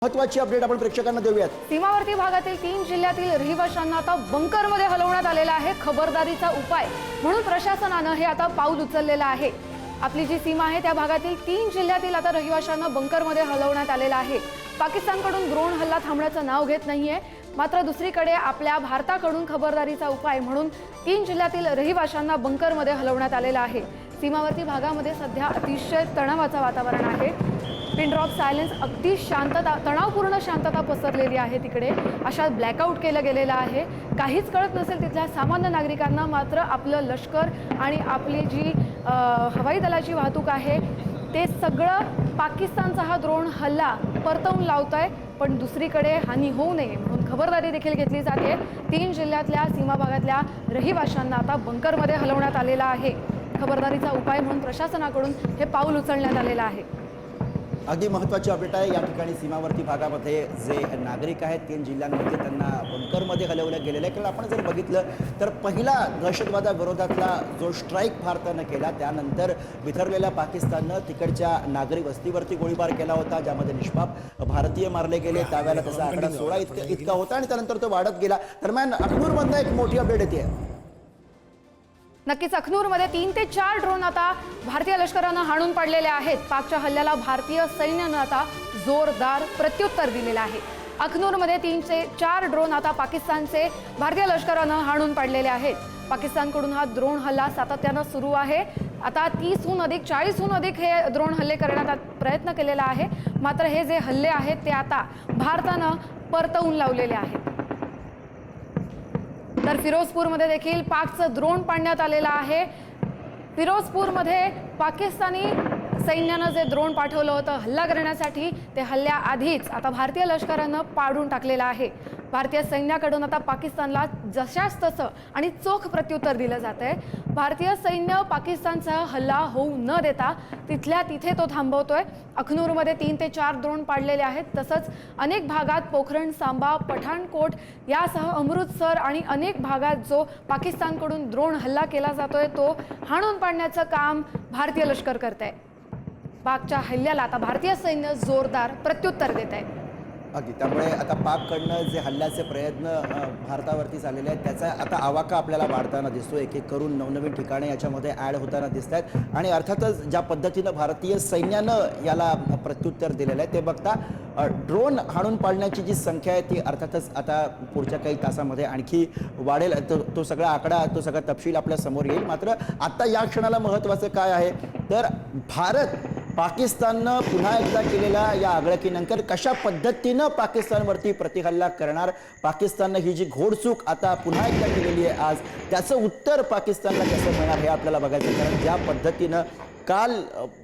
महत्वाची अपडेट आपण प्रेक्षकांना देऊयात। सीमावर्ती भागातील 3 जिल्ह्यातील रहिवाशांना आता बंकरमध्ये हलवण्यात आलेला आहे। खबरदारीचा उपाय म्हणून प्रशासनाने हे आता पाऊल उचललेलं आहे। आपली जी सीमा आहे त्या भागातील 3 जिल्ह्यातील आता रहिवाशांना बंकरमध्ये हलवण्यात आलेला आहे। पाकिस्तानकडून ड्रोन हल्ला थांबण्याचं नाव घेत नाहीये, मात्र दुसरीकडे आपल्या भारताकडून खबरदारीचा उपाय म्हणून 3 जिल्ह्यातील रहिवाशांना बंकरमध्ये हलवण्यात आलेला आहे। सीमावर्ती भागामध्ये सध्या अतिशय तणावाचं वातावरण आहे। पिन ड्रॉप सायलेन्स, अगदी शांतता, तणावपूर्ण शांतता पसरलेली आहे तिकडे। अशा ब्लॅकआउट केलं गेलेलं आहे। काहीच कळत नसेल तिथल्या सामान्य नागरिकांना, मात्र आपलं लष्कर आणि आपली जी हवाई दलाची वाहतूक आहे ते सगळं पाकिस्तानचा हा ड्रोन हल्ला परतवून लावतंय। पण दुसरीकडे हानी होऊ नये म्हणून खबरदारी देखील घेतली जाते। 3 जिल्ह्यातल्या सीमा भागातल्या रहिवाशांना आता बंकरमध्ये हलवण्यात आलेला आहे। खबरदारीचा उपाय म्हणून प्रशासनाकडून हे पाऊल उचलण्यात आलेलं आहे। अगदी महत्त्वाची अपडेट आहे। या ठिकाणी सीमावर्ती भागामध्ये जे नागरिक आहेत 3 जिल्ह्यांमध्ये त्यांना बंकरमध्ये हलवलं गेलेलं आहे। कारण आपण जर बघितलं तर पहिला दहशतवादाविरोधातला जो स्ट्राईक भारतानं केला त्यानंतर बिथरलेल्या पाकिस्ताननं तिकडच्या नागरी वस्तीवरती गोळीबार केला होता, ज्यामध्ये निष्पाप भारतीय मारले गेले। त्यावेळेला त्याचा आकडा 16 इतका होता आणि त्यानंतर तो वाढत गेला। दरम्यान अखनूरमधनं एक मोठी अपडेट येते। नक्कीच अखनूरमध्ये 3 ते 4 ड्रोन आता भारतीय लष्करानं हाणून पाडलेले आहेत। पाकच्या हल्ल्याला भारतीय सैन्यानं आता जोरदार प्रत्युत्तर दिलेलं आहे। अखनूरमध्ये 3 ते 4 ड्रोन आता पाकिस्तानचे भारतीय लष्करानं हाणून पाडलेले आहेत। पाकिस्तानकडून हा ड्रोन हल्ला सातत्यानं सुरू आहे। आता 30हून अधिक 40हून अधिक हे ड्रोन हल्ले करण्याचा प्रयत्न केलेला आहे, मात्र हे जे हल्ले आहेत ते आता भारतानं परतवून लावलेले आहेत। तर फिरोजपूरमध्ये देखील पाकचं ड्रोन पाडण्यात आलेलं आहे। फिरोजपूरमध्ये पाकिस्तानी सैन्यानं जे ड्रोन पाठवलं होतं हल्ला करण्यासाठी, ते हल्ल्याआधीच आता भारतीय लष्करानं पाडून टाकलेलं आहे। भारतीय सैन्याकडून आता पाकिस्तानला जशास तसं आणि चोख प्रत्युत्तर दिलं जातंय। भारतीय सैन्य पाकिस्तानचा हल्ला होऊ न देता तिथल्या तिथे तो थांबवतोय। अखनूरमध्ये 3 ते 4 ड्रोन पाडलेले आहेत। तसंच अनेक भागात पोखरण, सांबा, पठाणकोट यासह अमृतसर आणि अनेक भागात जो पाकिस्तानकडून ड्रोन हल्ला केला जातोय तो हाणून पाडण्याचं काम भारतीय लष्कर करतंय। पाकच्या हल्ल्याला आता भारतीय सैन्य जोरदार प्रत्युत्तर देत आहे। अगदी त्यामुळे आता पाककडनं जे हल्ल्याचे प्रयत्न भारतावरती झालेले आहेत त्याचा आता आवाका आपल्याला वाढताना दिसतो। एक एक करून नवनवीन ठिकाणे याच्यामध्ये ॲड होताना दिसत आहेत आणि अर्थातच ज्या पद्धतीनं भारतीय सैन्यानं याला प्रत्युत्तर दिलेलं आहे ते बघता ड्रोन हाणून पाडण्याची जी संख्या आहे ती अर्थातच आता पुढच्या काही तासामध्ये आणखी वाढेल। तो सगळा आकडा, तो सगळा तपशील आपल्या समोर येईल। मात्र आता या क्षणाला महत्त्वाचं काय आहे तर भारत पाकिस्ताननं पुन्हा एकदा केलेल्या या आगळीकीनंतर कशा पद्धतीनं पाकिस्तानवरती प्रतिहल्ला करणार, पाकिस्ताननं ही जी घोडचूक आता पुन्हा एकदा केलेली आहे आज, त्याचं उत्तर पाकिस्तानला कसं मिळणार हे आपल्याला बघायचं। कारण ज्या पद्धतीनं काल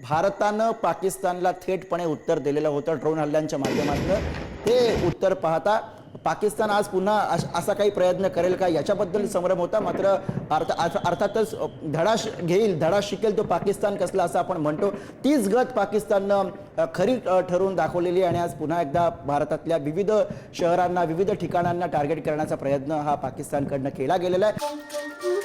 भारतानं पाकिस्तानला थेटपणे उत्तर दिलेलं होतं ड्रोन हल्ल्यांच्या माध्यमातून, ते उत्तर पाहता पाकिस्तान आज पुन्हा असा काही प्रयत्न करेल का याच्याबद्दल संभ्रम होता। मात्र अर्थातच धडा शिकेल तो पाकिस्तान कसला असं आपण म्हणतो। तीच गत पाकिस्ताननं खरी ठरवून दाखवलेली आणि आज पुन्हा एकदा भारतातल्या विविध शहरांना, विविध ठिकाणांना टार्गेट करण्याचा प्रयत्न हा पाकिस्तानकडनं केला गेलेला आहे।